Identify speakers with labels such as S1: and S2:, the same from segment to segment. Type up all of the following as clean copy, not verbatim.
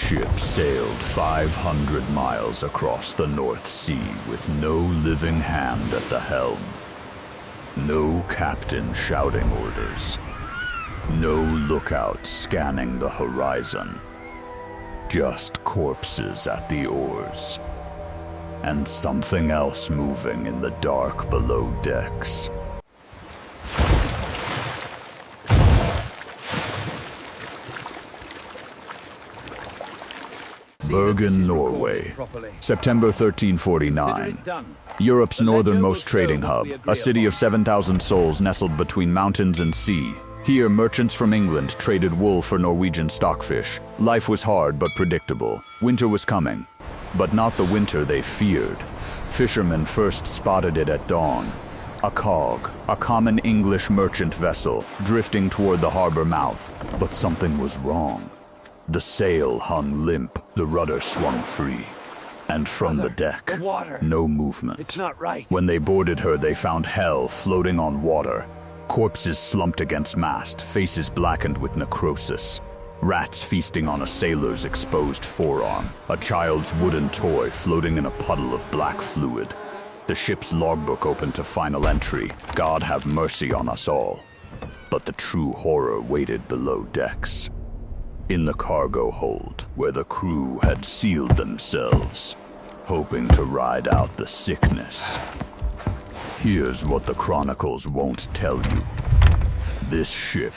S1: ship sailed 500 miles across the North Sea with no living hand at the helm. No captain shouting orders. No lookout scanning the horizon. Just corpses at the oars. And something else moving in the dark below decks. Bergen, Norway, September 1349. Europe's northernmost trading hub, a city of 7,000 souls nestled between mountains and sea. Here, merchants from England traded wool for Norwegian stockfish. Life was hard but predictable. Winter was coming, but not the winter they feared. Fishermen first spotted it at dawn. A cog, a common English merchant vessel, drifting toward the harbor mouth. But something was wrong. The sail hung limp, the rudder swung free. And from the deck, no movement.
S2: It's not right.
S1: When they boarded her, they found hell floating on water. Corpses slumped against mast, faces blackened with necrosis. Rats feasting on a sailor's exposed forearm. A child's wooden toy floating in a puddle of black fluid. The ship's logbook opened to final entry. God have mercy on us all. But the true horror waited below decks. In the cargo hold, where the crew had sealed themselves, hoping to ride out the sickness. Here's what the chronicles won't tell you. This ship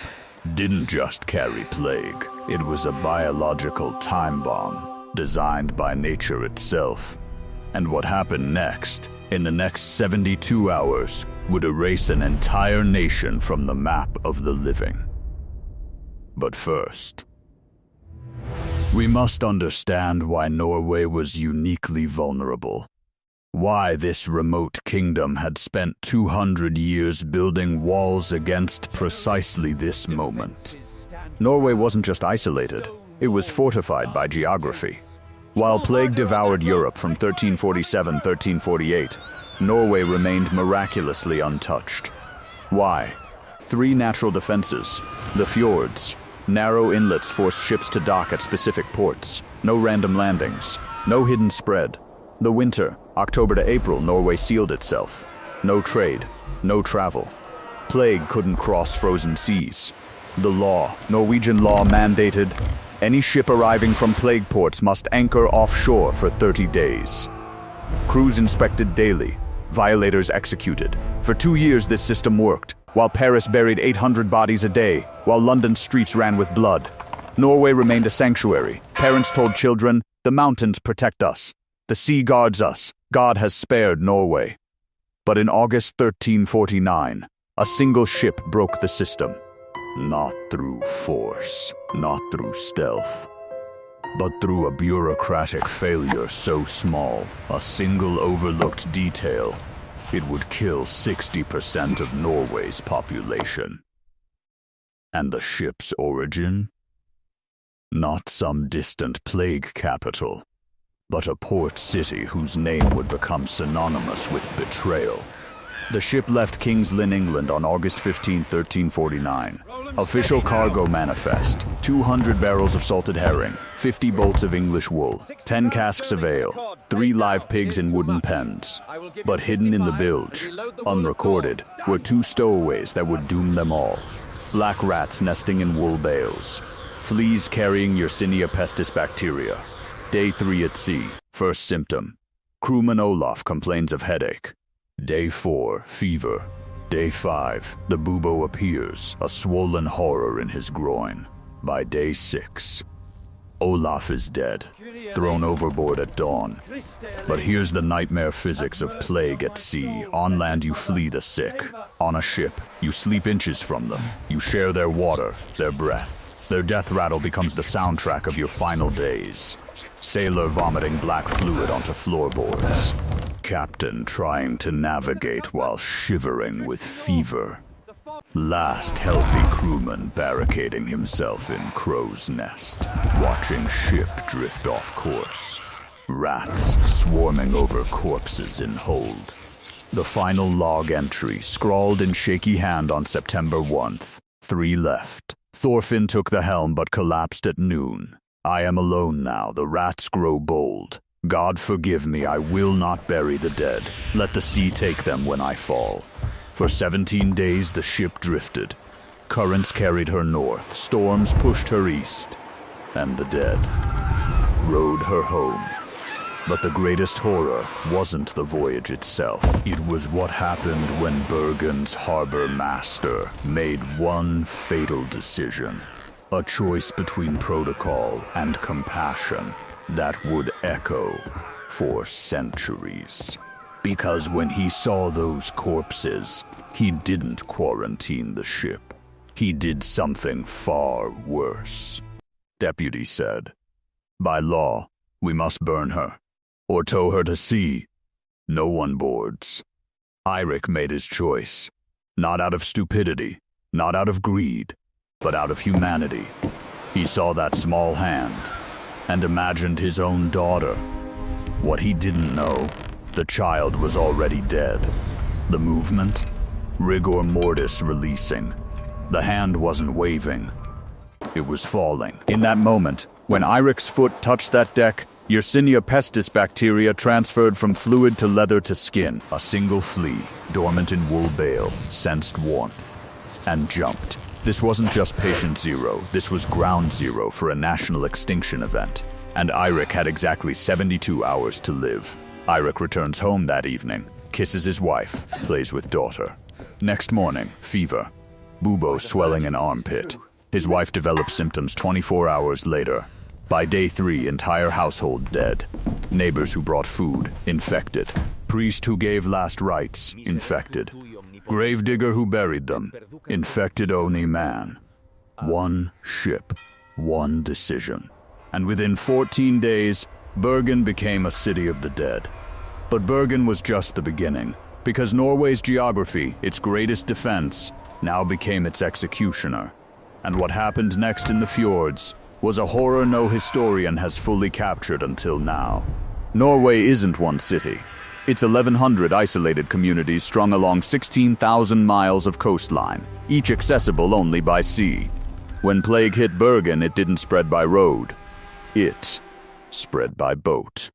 S1: didn't just carry plague. It was a biological time bomb, designed by nature itself. And what happened next, in the next 72 hours, would erase an entire nation from the map of the living. But first, we must understand why Norway was uniquely vulnerable. Why this remote kingdom had spent 200 years building walls against precisely this moment. Norway wasn't just isolated, it was fortified by geography. While plague devoured Europe from 1347-1348, Norway remained miraculously untouched. Why? 3 natural defenses: the fjords. Narrow inlets forced ships to dock at specific ports. No random landings. No hidden spread. The winter, October to April, Norway sealed itself. No trade. No travel. Plague couldn't cross frozen seas. The law, Norwegian law, mandated any ship arriving from plague ports must anchor offshore for 30 days. Crews inspected daily. Violators executed. For 2 years this system worked. While Paris buried 800 bodies a day, while London's streets ran with blood. Norway remained a sanctuary. Parents told children, the mountains protect us. The sea guards us. God has spared Norway. But in August 1349, a single ship broke the system. Not through force, not through stealth, but through a bureaucratic failure so small, a single overlooked detail, it would kill 60% of Norway's population. And the ship's origin? Not some distant plague capital, but a port city whose name would become synonymous with betrayal. The ship left King's Lynn, England on August 15, 1349. Official cargo manifest: 200 barrels of salted herring, 50 bolts of English wool, 10 casks of ale, 3 live pigs in wooden pens. But hidden in the bilge, unrecorded, were 2 stowaways that would doom them all. Black rats nesting in wool bales. Fleas carrying Yersinia pestis bacteria. Day 3 at sea, first symptom. Crewman Olaf complains of headache. Day 4, fever. Day 5, the bubo appears, a swollen horror in his groin. By day 6, Olaf is dead, thrown overboard at dawn. But here's the nightmare physics of plague at sea. On land you flee the sick. On a ship, you sleep inches from them. You share their water, their breath. Their death rattle becomes the soundtrack of your final days. Sailor vomiting black fluid onto floorboards. Captain trying to navigate while shivering with fever. Last healthy crewman barricading himself in crow's nest, watching ship drift off course. Rats swarming over corpses in hold. The final log entry, scrawled in shaky hand on September 1st. 3 left. Thorfinn took the helm but collapsed at noon. I am alone now, the rats grow bold. God forgive me, I will not bury the dead. Let the sea take them when I fall. For 17 days the ship drifted. Currents carried her north, storms pushed her east, and the dead rowed her home. But the greatest horror wasn't the voyage itself. It was what happened when Bergen's harbor master made one fatal decision. A choice between protocol and compassion that would echo for centuries. Because when he saw those corpses, he didn't quarantine the ship. He did something far worse. Deputy said, "By law, we must burn her, or tow her to sea. No one boards." Eirik made his choice, not out of stupidity, not out of greed, but out of humanity. He saw that small hand and imagined his own daughter. What he didn't know, the child was already dead. The movement, rigor mortis releasing. The hand wasn't waving, it was falling. In that moment, when Eirik's foot touched that deck, Yersinia pestis bacteria transferred from fluid to leather to skin. A single flea, dormant in wool bale, sensed warmth and jumped. This wasn't just patient zero, this was ground zero for a national extinction event. And Eirik had exactly 72 hours to live. Eirik returns home that evening, kisses his wife, plays with daughter. Next morning, fever. Bubo swelling an armpit. His wife develops symptoms 24 hours later. By day 3, entire household dead. Neighbors who brought food, infected. Priest who gave last rites, infected. Gravedigger who buried them, infected Oni man. One ship, one decision. And within 14 days, Bergen became a city of the dead. But Bergen was just the beginning, because Norway's geography, its greatest defense, now became its executioner. And what happened next in the fjords was a horror no historian has fully captured until now. Norway isn't one city. It's 1,100 isolated communities strung along 16,000 miles of coastline, each accessible only by sea. When plague hit Bergen, it didn't spread by road. It spread by boat.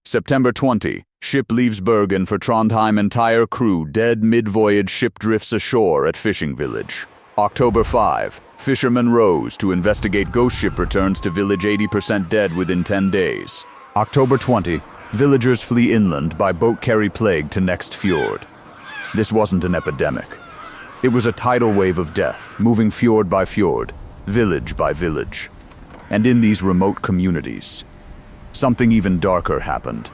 S1: September 20, ship leaves Bergen for Trondheim, entire crew dead mid-voyage, ship drifts ashore at fishing village. October 5, fishermen rose to investigate ghost ship returns to village 80% dead within 10 days. October 20, villagers flee inland by boat carry plague to next fjord. This wasn't an epidemic. It was a tidal wave of death, moving fjord by fjord, village by village. And in these remote communities, something even darker happened.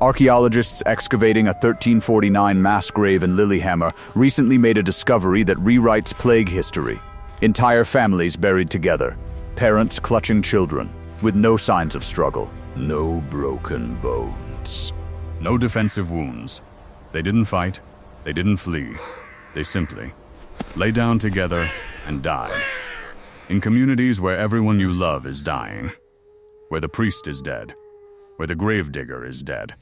S1: Archaeologists excavating a 1349 mass grave in Lillehammer recently made a discovery that rewrites plague history. Entire families buried together, parents clutching children, with no signs of struggle. No broken bones. No defensive wounds. They didn't fight, they didn't flee. They simply lay down together and died. In communities where everyone you love is dying, where the priest is dead, where the gravedigger is dead,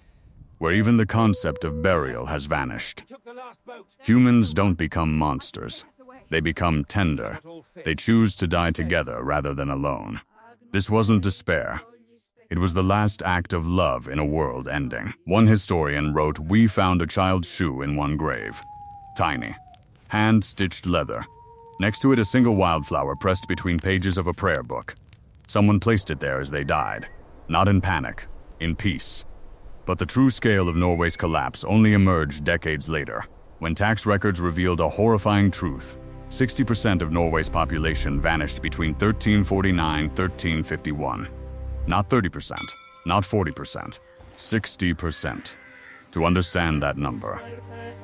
S1: where even the concept of burial has vanished. Humans don't become monsters. They become tender. They choose to die together rather than alone. This wasn't despair. It was the last act of love in a world ending. One historian wrote, "We found a child's shoe in one grave. Tiny. Hand-stitched leather. Next to it, a single wildflower pressed between pages of a prayer book. Someone placed it there as they died. Not in panic, in peace." But the true scale of Norway's collapse only emerged decades later, when tax records revealed a horrifying truth. 60% of Norway's population vanished between 1349 and 1351. Not 30%, not 40%, 60%. To understand that number,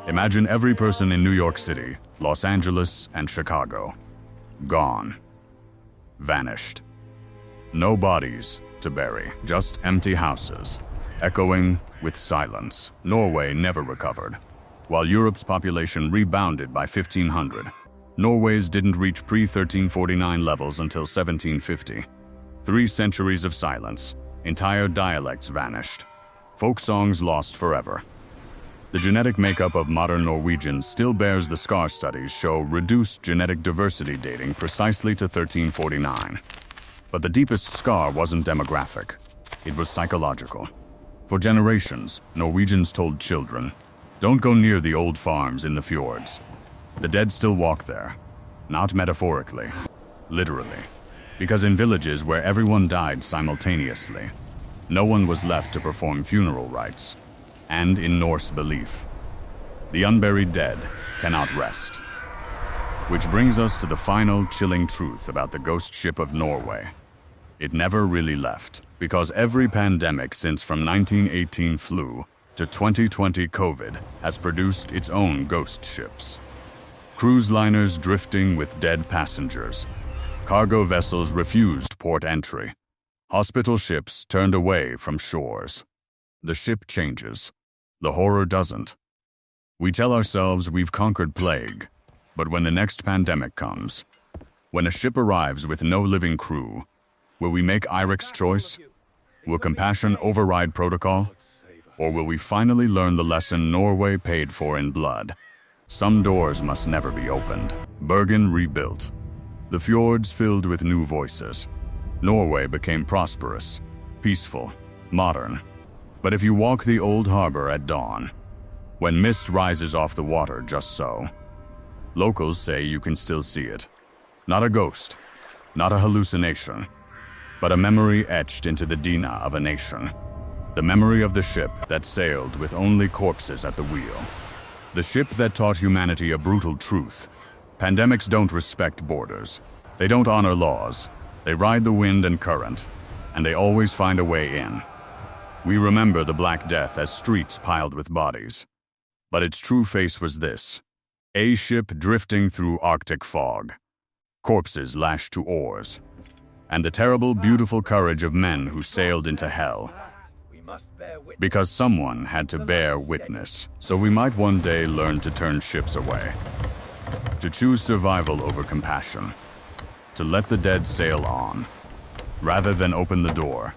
S1: imagine every person in New York City, Los Angeles, and Chicago. Gone. Vanished. No bodies to bury, just empty houses, echoing with silence. Norway never recovered. While Europe's population rebounded by 1,500, Norway's didn't reach pre-1349 levels until 1750. 3 centuries of silence, entire dialects vanished, folk songs lost forever. The genetic makeup of modern Norwegians still bears the scar studies show reduced genetic diversity dating precisely to 1349. But the deepest scar wasn't demographic. It was psychological. For generations, Norwegians told children, "Don't go near the old farms in the fjords. The dead still walk there." Not metaphorically, literally. Because in villages where everyone died simultaneously, no one was left to perform funeral rites. And in Norse belief, the unburied dead cannot rest. Which brings us to the final chilling truth about the ghost ship of Norway. It never really left, because every pandemic since from 1918 flu to 2020 COVID has produced its own ghost ships. Cruise liners drifting with dead passengers. Cargo vessels refused port entry. Hospital ships turned away from shores. The ship changes. The horror doesn't. We tell ourselves we've conquered plague, but when the next pandemic comes, when a ship arrives with no living crew, will we make Eirik's choice? Will compassion override protocol? Or will we finally learn the lesson Norway paid for in blood? Some doors must never be opened. Bergen rebuilt. The fjords filled with new voices. Norway became prosperous, peaceful, modern. But if you walk the old harbor at dawn, when mist rises off the water just so, locals say you can still see it. Not a ghost, not a hallucination, but a memory etched into the DNA of a nation. The memory of the ship that sailed with only corpses at the wheel. The ship that taught humanity a brutal truth. Pandemics don't respect borders. They don't honor laws. They ride the wind and current, and they always find a way in. We remember the Black Death as streets piled with bodies. But its true face was this: a ship drifting through Arctic fog, corpses lashed to oars, and the terrible, beautiful courage of men who sailed into hell. Because someone had to bear witness, so we might one day learn to turn ships away, to choose survival over compassion, to let the dead sail on, rather than open the door